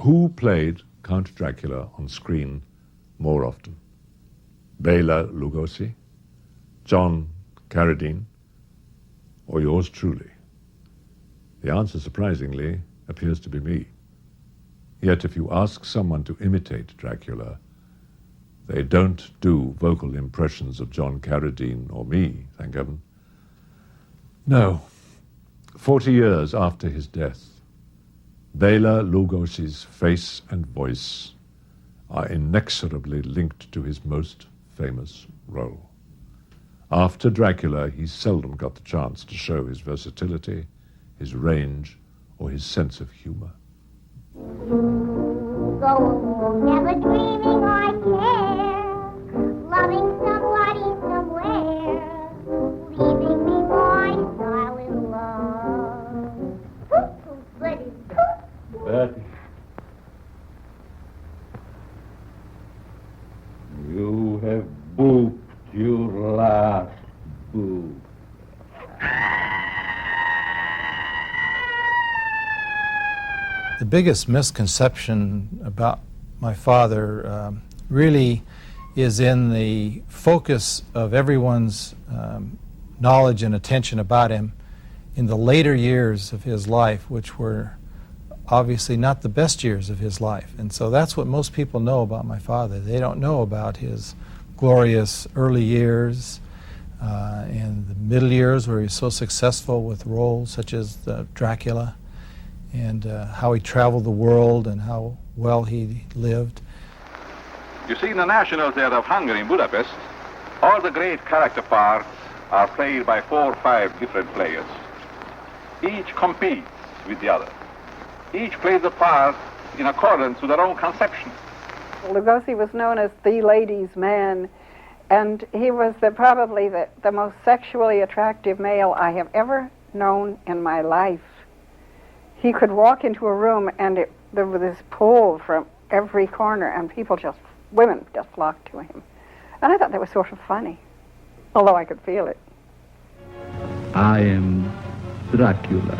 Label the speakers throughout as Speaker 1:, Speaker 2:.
Speaker 1: Who played Count Dracula on screen more often? Bela Lugosi, John Carradine, or yours truly? The answer, surprisingly, appears to be me. Yet if you ask someone to imitate Dracula, they don't do vocal impressions of John Carradine or me, thank heaven. No. 40 years after his death, Bela Lugosi's face and voice are inexorably linked to his most famous role. After Dracula, he seldom got the chance to show his versatility, his range, or his sense of humor.
Speaker 2: Go, never dreaming I care, loving somebody somewhere, leaving me my silent love. Betty.
Speaker 3: Betty. You have booped your last boop.
Speaker 4: The biggest misconception about my father really is in the focus of everyone's knowledge and attention about him in the later years of his life, which were obviously not the best years of his life. And so that's what most people know about my father. They don't know about his glorious early years and the middle years where he was so successful with roles such as Dracula, and how he traveled the world and how well he lived.
Speaker 5: You see, in the National Theatre of Hungary in Budapest, all the great character parts are played by 4 or 5 different players. Each competes with the other. Each plays the part in accordance with their own conception.
Speaker 6: Lugosi was known as the ladies' man, and he was probably the most sexually attractive male I have ever known in my life. He could walk into a room and there was this pull from every corner, and women just flocked to him. And I thought that was sort of funny, although I could feel it.
Speaker 3: I am Dracula.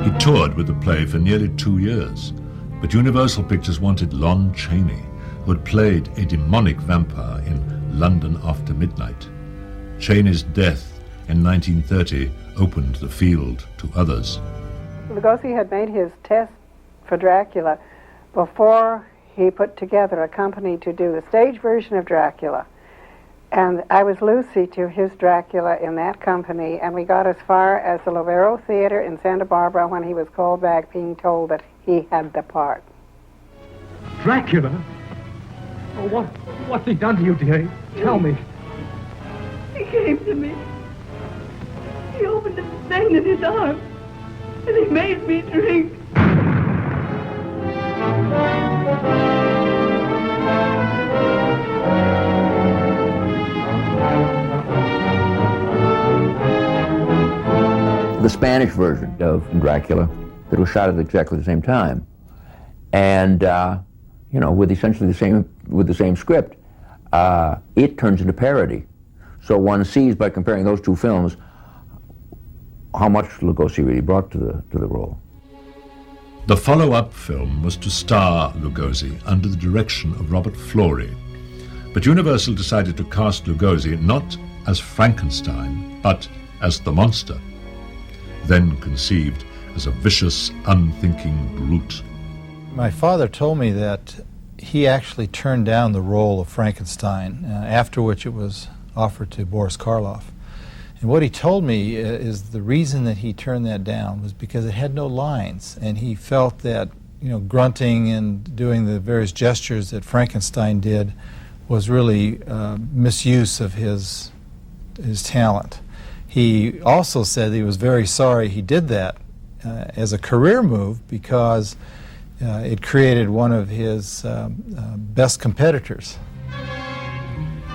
Speaker 1: He toured with the play for nearly 2 years, but Universal Pictures wanted Lon Chaney, who had played a demonic vampire in London After Midnight. Chaney's death in 1930 opened the field to others.
Speaker 6: Lugosi had made his test for Dracula before he put together a company to do the stage version of Dracula. And I was Lucy to his Dracula in that company, and we got as far as the Lovero Theater in Santa Barbara when he was called back being told that he had the part.
Speaker 7: Dracula? Oh, what's he done to you, dear? Tell me.
Speaker 8: He came to me. He opened a vein in his arm, and he made me drink.
Speaker 9: The Spanish version of Dracula that was shot at exactly the same time, and with essentially the same script, it turns into parody. So one sees by comparing those 2 films how much Lugosi really brought to the role.
Speaker 1: The follow-up film was to star Lugosi under the direction of Robert Florey, but Universal decided to cast Lugosi not as Frankenstein, but as the monster, then conceived as a vicious, unthinking brute.
Speaker 4: My father told me that he actually turned down the role of Frankenstein, after which it was offered to Boris Karloff. And what he told me is the reason that he turned that down was because it had no lines, and he felt that grunting and doing the various gestures that Frankenstein did was really misuse of his talent. He also said he was very sorry he did that as a career move because it created one of his best competitors.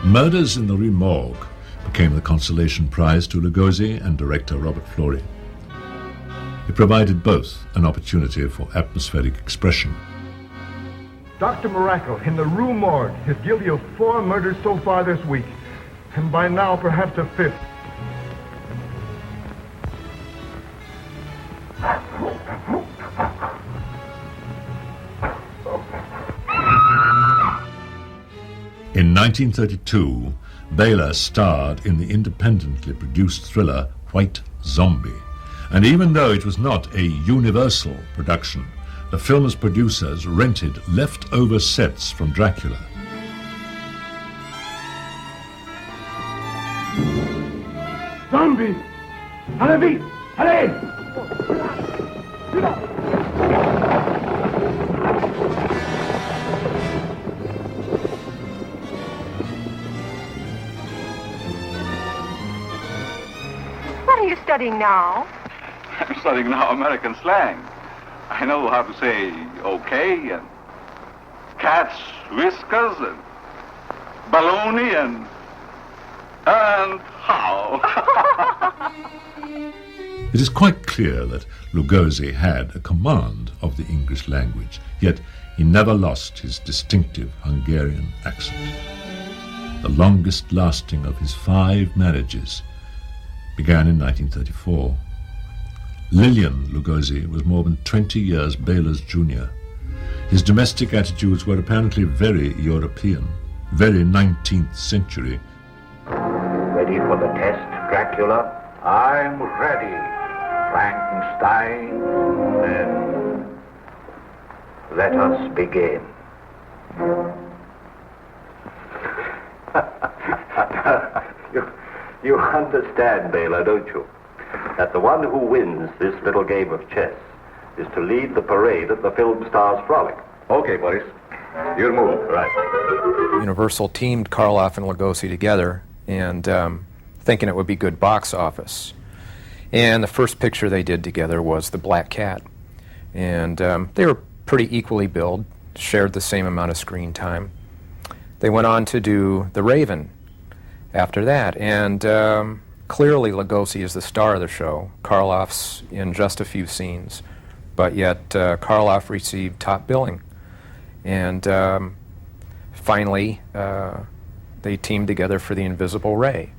Speaker 1: Murders in the Rue Morgue became the consolation prize to Lugosi and director Robert Florey. It provided both an opportunity for atmospheric expression.
Speaker 7: Dr. Miracle in the Rue Morgue is guilty of 4 murders so far this week, and by now perhaps a 5th.
Speaker 1: In 1932, Bela starred in the independently produced thriller White Zombie. And even though it was not a universal production, the film's producers rented leftover sets from Dracula.
Speaker 3: Zombie! Allez vite! Allez!
Speaker 10: What are you studying now?
Speaker 5: I'm studying now American slang. I know how to say okay and cat's whiskers and baloney and how.
Speaker 1: It is quite clear that Lugosi had a command of the English language, yet he never lost his distinctive Hungarian accent. The longest lasting of his 5 marriages began in 1934. Lilian Lugosi was more than 20 years Bela's junior. His domestic attitudes were apparently very European, very 19th century.
Speaker 11: Ready for the test, Dracula? I'm ready, Frankenstein. Then let us begin. You understand, Bela, don't you? That the one who wins this little game of chess is to lead the parade at the film stars' frolic. Okay, Boris. Your move. Right.
Speaker 12: Universal teamed Karloff and Lugosi together and thinking it would be good box office. And the first picture they did together was The Black Cat. And they were pretty equally billed, shared the same amount of screen time. They went on to do The Raven after that. And clearly Lugosi is the star of the show. Karloff's in just a few scenes. But yet Karloff received top billing. And finally, they teamed together for The Invisible Ray.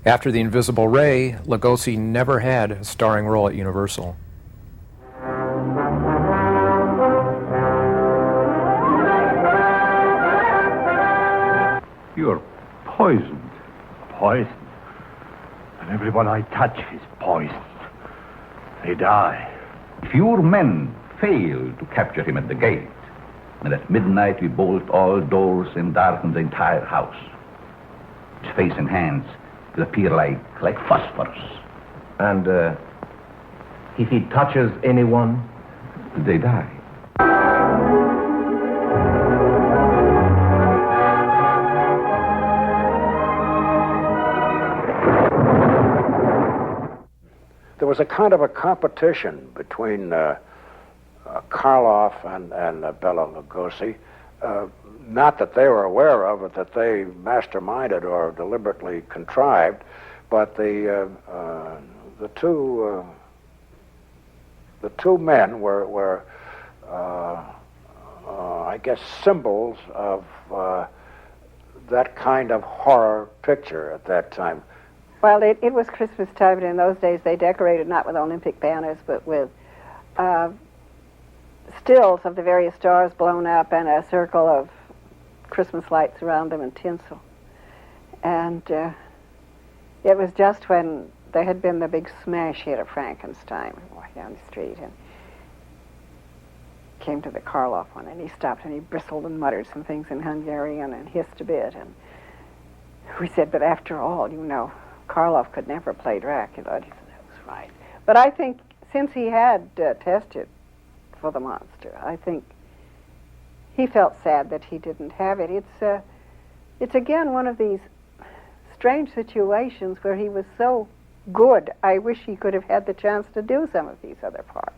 Speaker 12: After The Invisible Ray, Lugosi never had a starring role at Universal.
Speaker 3: You're poisoned. Poisoned? And everyone I touch is poisoned. They die. If your men fail to capture him at the gate, and at midnight we bolt all doors and darken the entire house, his face and hands will appear like phosphorus.
Speaker 11: And if he touches anyone,
Speaker 3: they die.
Speaker 11: there was a kind of a competition between Karloff and Bela Lugosi. Not that they were aware of it, that they masterminded or deliberately contrived, but the two men were I guess, symbols of that kind of horror picture at that time.
Speaker 6: Well, it was Christmas time, and in those days they decorated not with Olympic banners, but with stills of the various stars blown up and a circle of Christmas lights around them and tinsel. And it was just when there had been the big smash hit of Frankenstein down the street, and came to the Karloff one, and he stopped and he bristled and muttered some things in Hungarian and hissed a bit, and we said, but after all, you know, Karloff could never play Dracula. And he said, that was right. But I think since he had tested for the monster, I think he felt sad that he didn't have it. It's again one of these strange situations where he was so good. I wish he could have had the chance to do some of these other parts.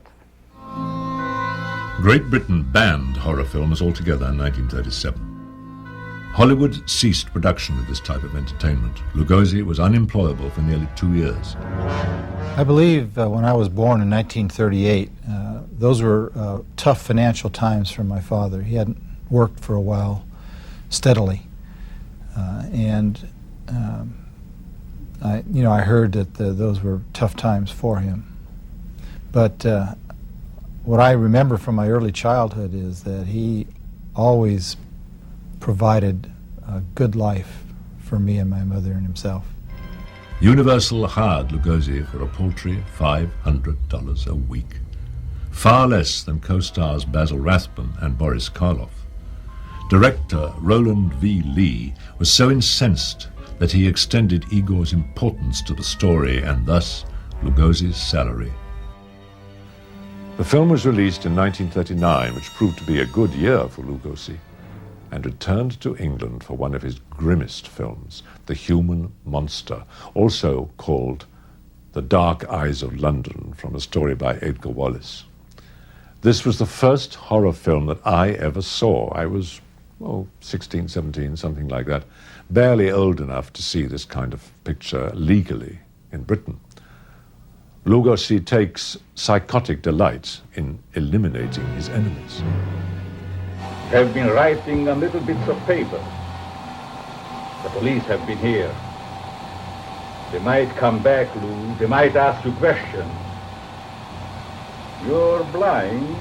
Speaker 1: Great Britain banned horror films altogether in 1937. Hollywood ceased production of this type of entertainment. Lugosi was unemployable for nearly 2 years.
Speaker 4: I believe when I was born in 1938, those were tough financial times for my father. He hadn't worked for a while steadily. I heard that those were tough times for him. But what I remember from my early childhood is that he always provided a good life for me and my mother and himself.
Speaker 1: Universal hired Lugosi for a paltry $500 a week, far less than co-stars Basil Rathbone and Boris Karloff. Director Roland V. Lee was so incensed that he extended Igor's importance to the story and thus Lugosi's salary. The film was released in 1939, which proved to be a good year for Lugosi, and returned to England for one of his grimmest films, The Human Monster, also called The Dark Eyes of London, from a story by Edgar Wallace. This was the first horror film that I ever saw. I was, 16, 17, something like that, barely old enough to see this kind of picture legally in Britain. Lugosi takes psychotic delight in eliminating his enemies.
Speaker 3: Have been writing on little bits of paper. The police have been here. They might come back, Lou. They might ask you questions. You're blind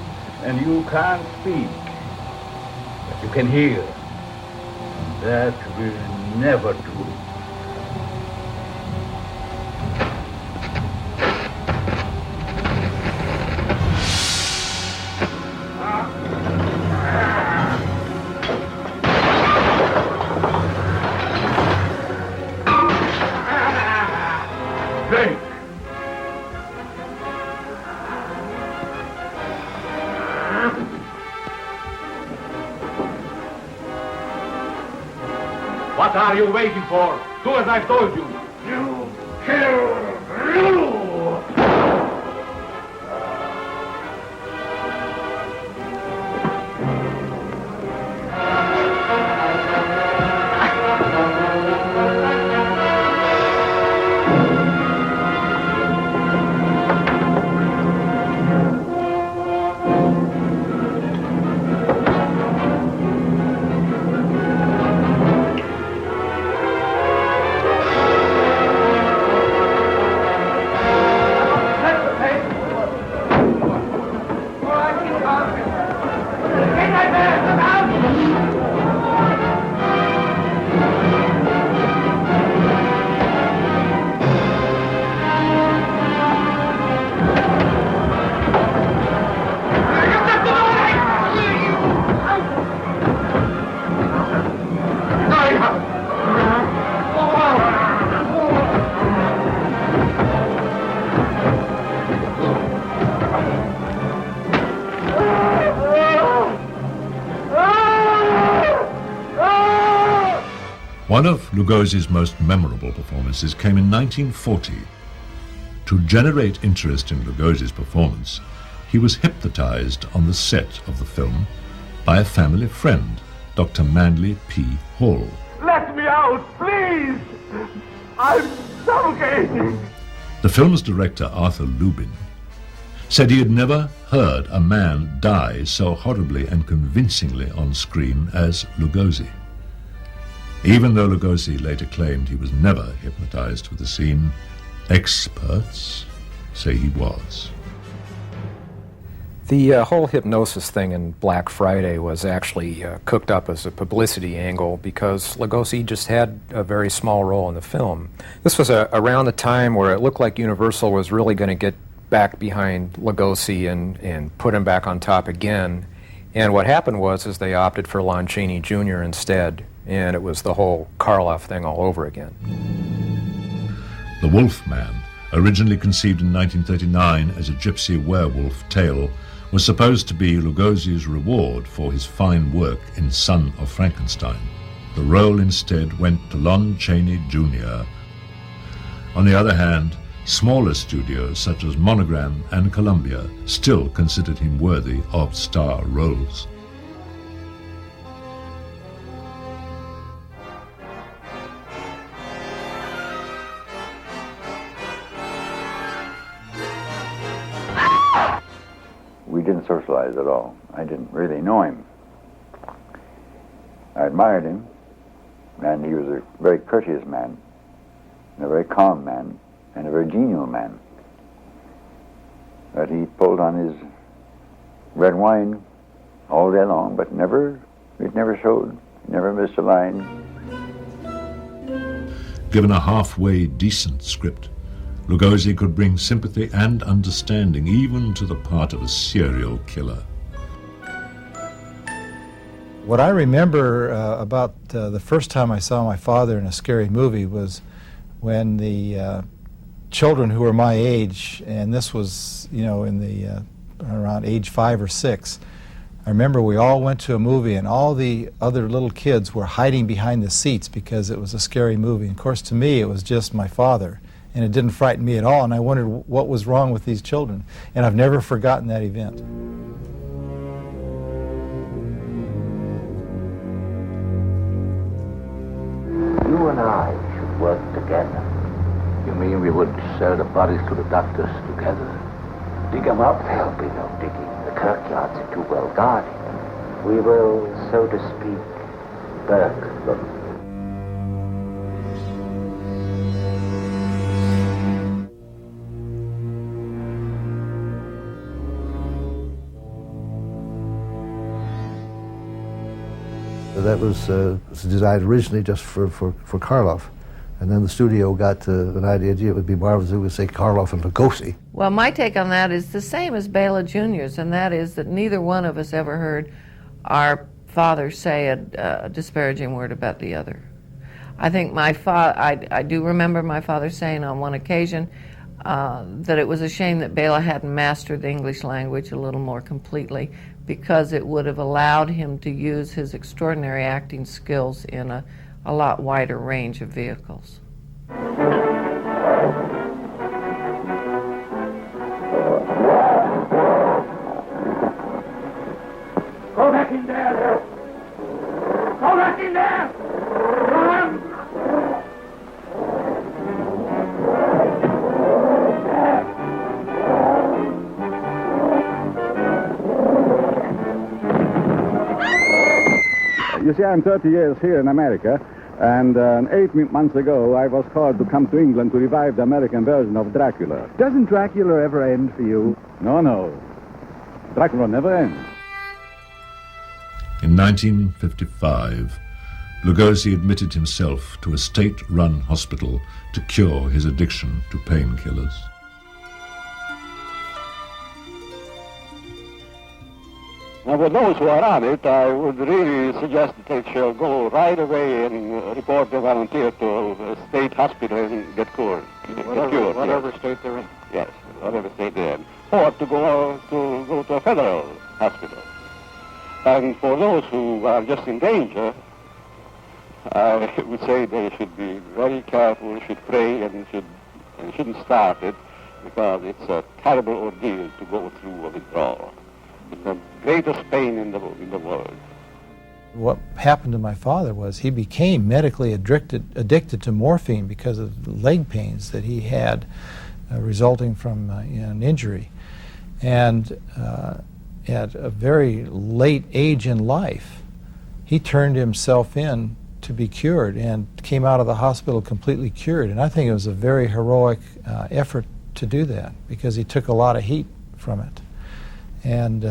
Speaker 3: and you can't speak, but you can hear. And that will never do.
Speaker 5: What are you waiting for? Do as I've told you.
Speaker 3: You kill Lou!
Speaker 1: One of Lugosi's most memorable performances came in 1940. To generate interest in Lugosi's performance, he was hypnotized on the set of the film by a family friend, Dr. Manly P. Hall.
Speaker 7: Let me out, please! I'm suffocating!
Speaker 1: The film's director, Arthur Lubin, said he had never heard a man die so horribly and convincingly on screen as Lugosi. Even though Lugosi later claimed he was never hypnotized for the scene, experts say he was.
Speaker 12: The whole hypnosis thing in Black Friday was actually cooked up as a publicity angle because Lugosi just had a very small role in the film. This was around the time where it looked like Universal was really going to get back behind Lugosi and put him back on top again. And what happened was they opted for Lon Chaney Jr. instead, and it was the whole Karloff thing all over again.
Speaker 1: The Wolf Man, originally conceived in 1939 as a gypsy werewolf tale, was supposed to be Lugosi's reward for his fine work in Son of Frankenstein. The role instead went to Lon Chaney Jr. On the other hand, smaller studios such as Monogram and Columbia still considered him worthy of star roles.
Speaker 13: We didn't socialize at all. I didn't really know him. I admired him, and he was a very courteous man, and a very calm man, and a very genial man. But he pulled on his red wine all day long, but it never showed. Never missed a line.
Speaker 1: Given a halfway decent script, Lugosi could bring sympathy and understanding even to the part of a serial killer.
Speaker 4: What I remember about the first time I saw my father in a scary movie was when the children who were my age, and this was, in the around age 5 or 6, I remember we all went to a movie and all the other little kids were hiding behind the seats because it was a scary movie. And of course, to me, it was just my father, and it didn't frighten me at all, and I wondered what was wrong with these children. And I've never forgotten that event.
Speaker 14: You and I should work together.
Speaker 3: You mean we would sell the bodies to the doctors together?
Speaker 14: Dig them up? There'll be no digging. The kirkyards are too well guarded. We will, so to speak, burk them.
Speaker 15: That was designed originally just for Karloff. And then the studio got an idea, it would be marvelous if we would say Karloff and Lugosi.
Speaker 16: Well, my take on that is the same as Bela Jr.'s, and that is that neither one of us ever heard our father say a disparaging word about the other. I think I do remember my father saying on one occasion that it was a shame that Bela hadn't mastered the English language a little more completely, because it would have allowed him to use his extraordinary acting skills in a lot wider range of vehicles.
Speaker 14: Go back in there! Go back in there! Run!
Speaker 17: You see, I'm 30 years here in America, and 8 months ago I was called to come to England to revive the American version of Dracula.
Speaker 18: Doesn't Dracula ever end for you?
Speaker 17: No. Dracula never ends.
Speaker 1: In 1955, Lugosi admitted himself to a state-run hospital to cure his addiction to painkillers.
Speaker 19: Now, for those who are on it, I would really suggest that they shall go right away and report their volunteer to a state hospital and get cured.
Speaker 18: Whatever state they're in.
Speaker 19: Yes, whatever state they're in. Or to go to a federal hospital. And for those who are just in danger, I would say they should be very careful, should pray, and shouldn't start it, because it's a terrible ordeal to go through a withdrawal. It's the greatest pain in the world.
Speaker 4: What happened to my father was he became medically addicted to morphine because of the leg pains that he had resulting from an injury. And at a very late age in life, he turned himself in to be cured and came out of the hospital completely cured. And I think it was a very heroic effort to do that, because he took a lot of heat from it. And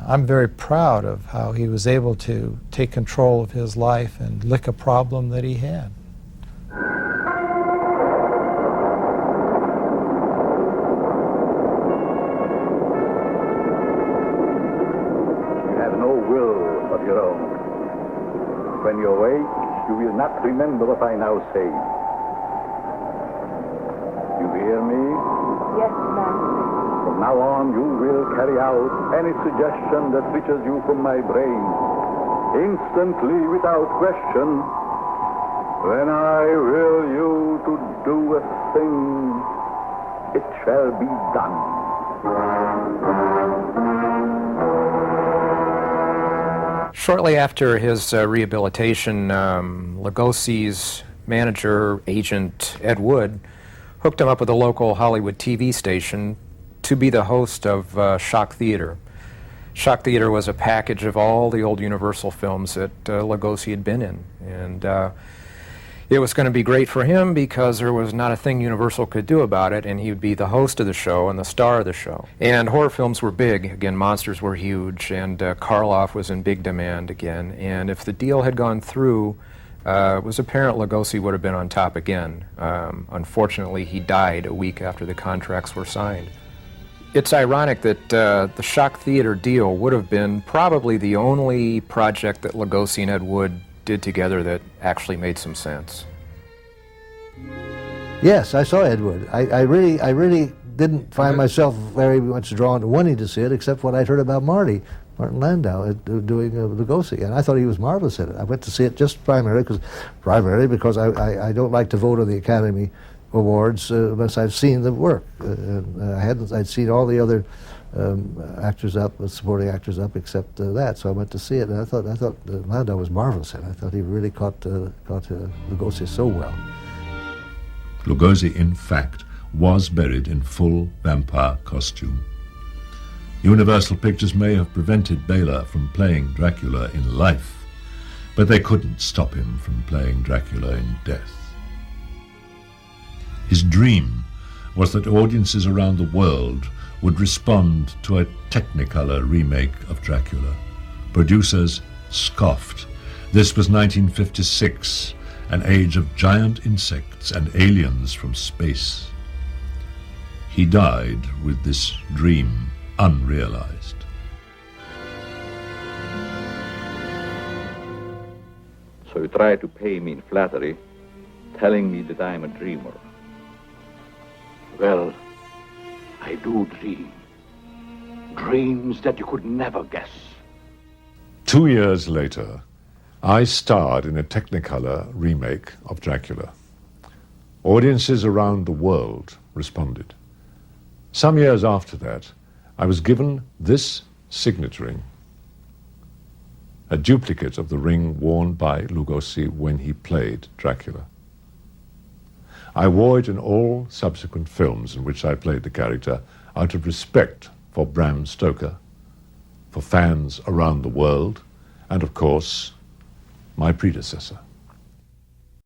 Speaker 4: I'm very proud of how he was able to take control of his life and lick a problem that he had.
Speaker 3: You have no will of your own. When you awake, you will not remember what I now say. You hear me?
Speaker 8: Yes, Master.
Speaker 3: From now on, you will carry out any suggestion that reaches you from my brain, instantly, without question. When I will you to do a thing, it shall be done.
Speaker 12: Shortly after his rehabilitation, Lugosi's manager, agent Ed Wood, hooked him up with a local Hollywood TV station to be the host of Shock Theater. Shock Theater was a package of all the old Universal films that Lugosi had been in. And It was going to be great for him because there was not a thing Universal could do about it, and he would be the host of the show and the star of the show. And horror films were big. Again, monsters were huge, and Karloff was in big demand again. And if the deal had gone through, it was apparent Lugosi would have been on top again. Unfortunately, he died a week after the contracts were signed. It's ironic that the Shock Theater deal would have been probably the only project that Lugosi and Ed Wood did together that actually made some sense.
Speaker 15: Yes, I saw Ed Wood. I really didn't find myself very much drawn to wanting to see it, except what I'd heard about Martin Landau doing Lugosi, and I thought he was marvelous in it. I went to see it just primarily because I don't like to vote on the Academy Awards unless I've seen the work. I'd seen all the other actors up, supporting actors up, except that. So I went to see it, and I thought Landau was marvelous in it. I thought he really caught Lugosi so well.
Speaker 1: Lugosi, in fact, was buried in full vampire costume. Universal Pictures may have prevented Bela from playing Dracula in life, but they couldn't stop him from playing Dracula in death. His dream was that audiences around the world would respond to a Technicolor remake of Dracula. Producers scoffed. This was 1956, an age of giant insects and aliens from space. He died with this dream unrealized.
Speaker 3: So you try to pay me in flattery, telling me that I'm a dreamer.
Speaker 11: Well, I do dream. Dreams that you could never guess.
Speaker 1: 2 years later, I starred in a Technicolor remake of Dracula. Audiences around the world responded. Some years after that, I was given this signet ring, a duplicate of the ring worn by Lugosi when he played Dracula. I wore it in all subsequent films in which I played the character out of respect for Bram Stoker, for fans around the world, and of course, my predecessor.